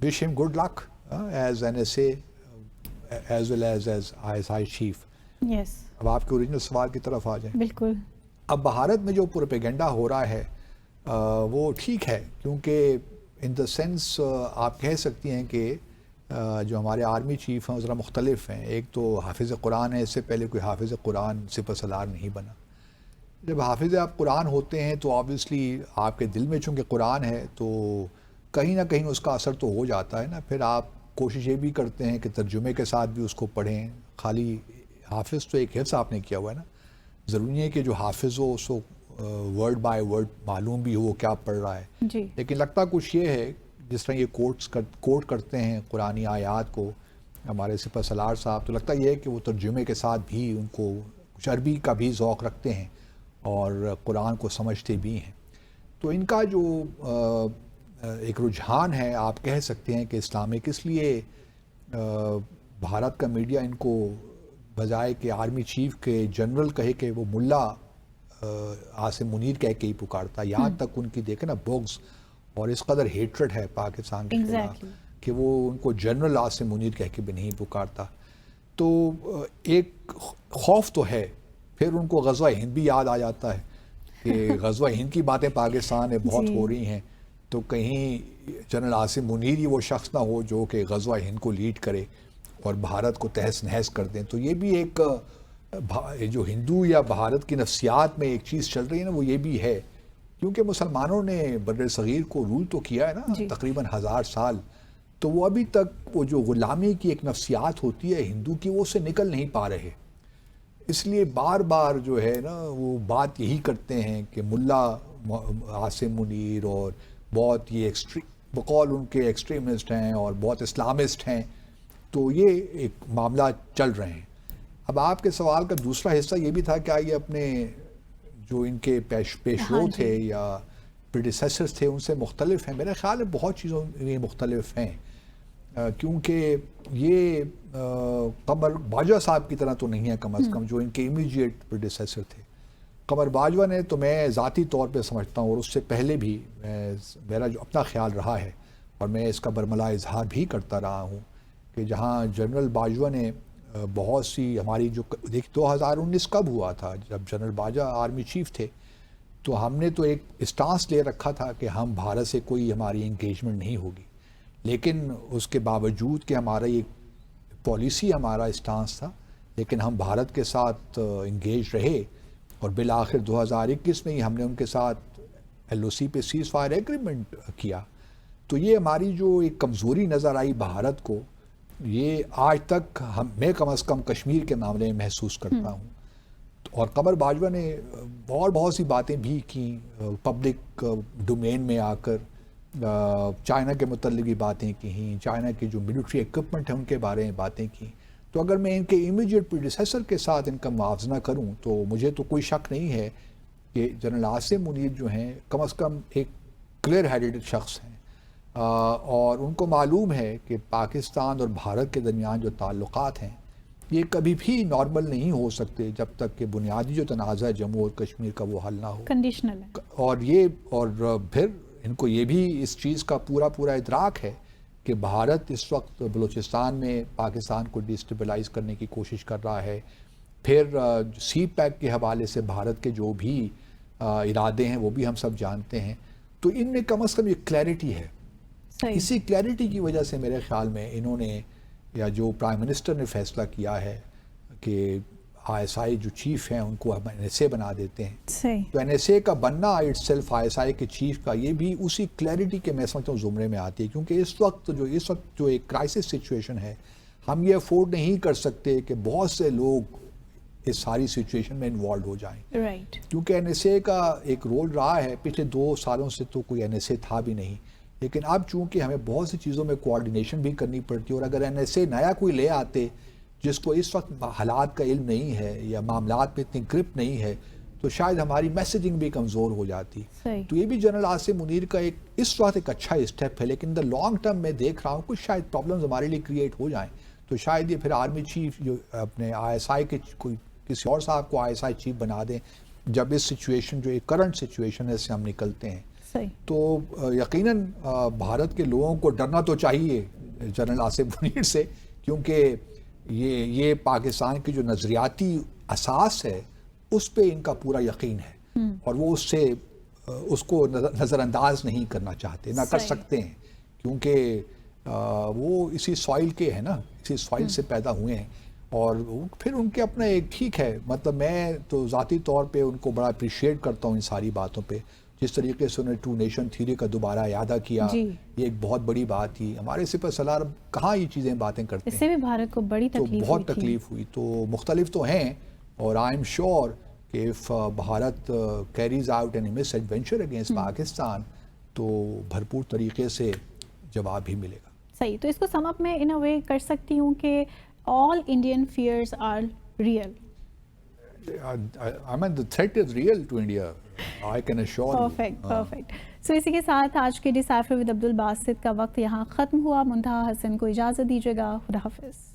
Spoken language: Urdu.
wish him good luck as NSA as well as ISI chief. Yes. اب آپ کے اوریجنل سوال کی طرف آ جائیں. بالکل. اب بھارت میں جو پروپیگنڈا ہو رہا ہے وہ ٹھیک ہے، کیونکہ ان دا سینس آپ کہہ سکتی ہیں کہ جو ہمارے آرمی چیف ہیں وہ ذرا مختلف ہیں. ایک تو حافظ قرآن ہے، اس سے پہلے کوئی حافظ قرآن سپہ سالار نہیں بنا. جب حافظ آپ قرآن ہوتے ہیں تو آبویسلی آپ کے دل میں چونکہ قرآن ہے تو کہیں نہ کہیں اس کا اثر تو ہو جاتا ہے نا. پھر آپ کوشش یہ بھی کرتے ہیں کہ ترجمے کے ساتھ بھی اس کو پڑھیں. خالی حافظ تو ایک حفظ آپ نے کیا ہوا ہے نا، ضروری ہے کہ جو حافظ ہو اس کو ورڈ بائی ورڈ معلوم بھی ہو وہ کیا پڑھ رہا ہے. جی. لیکن لگتا کچھ یہ ہے جس طرح یہ کوٹ کرتے ہیں قرآنی آیات کو ہمارے سپہ سالار صاحب، تو لگتا یہ ہے کہ وہ ترجمے کے ساتھ بھی ان کو کچھ عربی کا بھی ذوق رکھتے ہیں اور قرآن کو سمجھتے بھی ہیں. تو ان کا جو ایک رجحان ہے آپ کہہ سکتے ہیں کہ اسلامک، اس لیے بھارت کا میڈیا ان کو بجائے کہ آرمی چیف کے جنرل کہے کہ وہ ملا عاصم منیر کہہ کے ہی پکارتا. یہاں تک ان کی دیکھیں نا بغض اور اس قدر ہیٹرڈ ہے پاکستان کے خلاف کہ وہ ان کو جنرل عاصم منیر کہہ کے بھی نہیں پکارتا. تو ایک خوف تو ہے. پھر ان کو غزوہ ہند بھی یاد آ جاتا ہے کہ غزوہ ہند کی باتیں پاکستان میں بہت ہو رہی ہیں، تو کہیں جنرل عاصم منیر ہی وہ شخص نہ ہو جو کہ غزوہ ہند کو لیڈ کرے اور بھارت کو تہس نہس کر دیں. تو یہ بھی ایک جو ہندو یا بھارت کی نفسیات میں ایک چیز چل رہی ہے نا، وہ یہ بھی ہے کیونکہ مسلمانوں نے بر صغیر کو رول تو کیا ہے نا تقریباً 1000 سال. تو وہ ابھی تک وہ جو غلامی کی ایک نفسیات ہوتی ہے ہندو کی، وہ اسے نکل نہیں پا رہے. اس لیے بار بار جو ہے نا وہ بات یہی کرتے ہیں کہ ملا عاصم منیر اور بہت یہ بقول ان کے ایکسٹریمسٹ ہیں اور بہت اسلامسٹ ہیں. تو یہ ایک معاملہ چل رہے ہیں. اب آپ کے سوال کا دوسرا حصہ یہ بھی تھا کہ یہ اپنے جو ان کے پیشرو تھے یا پریڈیسیسرز تھے ان سے مختلف ہیں. میرے خیال میں بہت چیزوں میں مختلف ہیں، کیونکہ یہ قمر باجوہ صاحب کی طرح تو نہیں ہے کم از کم جو ان کے امیجیٹ پریڈیسیسر تھے. قمر باجوہ نے تو میں ذاتی طور پہ سمجھتا ہوں اور اس سے پہلے بھی میرا جو اپنا خیال رہا ہے اور میں اس کا برملا اظہار بھی کرتا رہا ہوں کہ جہاں جنرل باجوہ نے بہت سی ہماری جو 2019 کب ہوا تھا جب جنرل باجوہ آرمی چیف تھے، تو ہم نے تو ایک اسٹانس لے رکھا تھا کہ ہم بھارت سے کوئی ہماری انگیجمنٹ نہیں ہوگی. لیکن اس کے باوجود کہ ہمارا یہ پالیسی ہمارا اسٹانس تھا، لیکن ہم بھارت کے ساتھ انگیج رہے اور بالآخر 2021 میں ہی ہم نے ان کے ساتھ LOC پہ سیز فائر ایگریمنٹ کیا. تو یہ ہماری جو ایک کمزوری نظر آئی بھارت کو، یہ آج تک میں کم از کم کشمیر کے معاملے میں محسوس کرتا ہوں. اور قمر باجوہ نے بہت سی باتیں بھی کی پبلک ڈومین میں آ کر، چائنا کے متعلق بھی باتیں کی، چائنا کی جو ملٹری ایکوپمنٹ ہے ان کے بارے میں باتیں کی. تو اگر میں ان کے امیجیٹ پریڈیسیسر کے ساتھ ان کا موازنہ کروں تو مجھے تو کوئی شک نہیں ہے کہ جنرل عاصم منیر جو ہیں کم از کم ایک کلیئر ہیڈڈ شخص ہیں اور ان کو معلوم ہے کہ پاکستان اور بھارت کے درمیان جو تعلقات ہیں یہ کبھی بھی نارمل نہیں ہو سکتے جب تک کہ بنیادی جو تنازع ہے جموں اور کشمیر کا وہ حل نہ ہو. کنڈیشنل ہے. اور پھر ان کو یہ بھی اس چیز کا پورا ادراک ہے کہ بھارت اس وقت بلوچستان میں پاکستان کو ڈیسٹیبلائز کرنے کی کوشش کر رہا ہے. پھر سی پیک کے حوالے سے بھارت کے جو بھی ارادے ہیں وہ بھی ہم سب جانتے ہیں. تو ان میں کم از کم ایک کلیئرٹی ہے. اسی کلیئرٹی کی وجہ سے میرے خیال میں انہوں نے یا جو پرائم منسٹر نے فیصلہ کیا ہے کہ ISI جو چیف ہیں ان کو ہم NSA بنا دیتے ہیں. تو NSA کا بننا اٹ سیلف ISI کے چیف کا یہ بھی اسی کلیئرٹی کے میں سمجھتا ہوں زمرے میں آتی ہے، کیونکہ اس وقت جو ایک کرائسس سچویشن ہے ہم یہ افورڈ نہیں کر سکتے کہ بہت سے لوگ اس ساری سچویشن میں انوالوڈ ہو جائیں. کیونکہ NSA کا ایک رول رہا ہے پچھلے 2 سالوں سے تو کوئی NSA تھا بھی نہیں، لیکن اب چونکہ ہمیں بہت سی چیزوں میں کوآرڈینیشن بھی کرنی پڑتی ہے. اور اگر NSA نیا کوئی لے آتے جس کو اس وقت حالات کا علم نہیں ہے یا معاملات میں اتنی گرپ نہیں ہے تو شاید ہماری میسیجنگ بھی کمزور ہو جاتی. تو یہ بھی جنرل عاصم منیر کا اس وقت ایک اچھا اسٹیپ ہے، لیکن دا لانگ ٹرم میں دیکھ رہا ہوں کچھ شاید پرابلمز ہمارے لیے کریٹ ہو جائیں. تو شاید یہ پھر آرمی چیف جو اپنے ISI کے کوئی کسی اور صاحب کو ISI چیف بنا دیں جب اس سچویشن جو ایک کرنٹ سچویشن ہے اس سے ہم نکلتے ہیں. صحیح. تو یقیناً بھارت کے لوگوں کو ڈرنا تو چاہیے جنرل آصف منیر سے، کیونکہ یہ پاکستان کی جو نظریاتی اساس ہے اس پہ ان کا پورا یقین ہے، اور وہ اس کو نظر انداز نہیں کرنا چاہتے، نہ کر سکتے ہیں، کیونکہ وہ اسی سوائل کے ہیں نا، اسی سوائل سے پیدا ہوئے ہیں. اور پھر ان کے اپنا ایک ٹھیک ہے، مطلب میں تو ذاتی طور پہ ان کو بڑا اپریشیٹ کرتا ہوں ان ساری باتوں پہ، جس طریقے سے انہوں نے ٹو نیشن تھیوری کا دوبارہ اعادہ کیا، یہ ایک بہت بڑی بات تھی. ہمارے سپہ سالار کہاں یہ چیزیں باتیں کرتے ہیں، اس سے بھی بھارت کو بڑی تکلیف تو بہت تکلیف ہوئی. تو مختلف تو ہیں، اور آئی ایم شیور کہ if Bharat carries out any misadventure against Pakistan تو بھرپور طریقے سے جواب بھی ملے گا. صحیح. تو اس کو سم اپ میں ان اے وے کر سکتی ہوں کہ all Indian fears are real. I mean the threat is real to India. I can assure you. Perfect. So اسی کے ساتھ آج کے ڈیسائفر ود عبد الباسط کا وقت یہاں ختم ہوا. منتہا حسن کو اجازت دیجیے گا. خدا حافظ.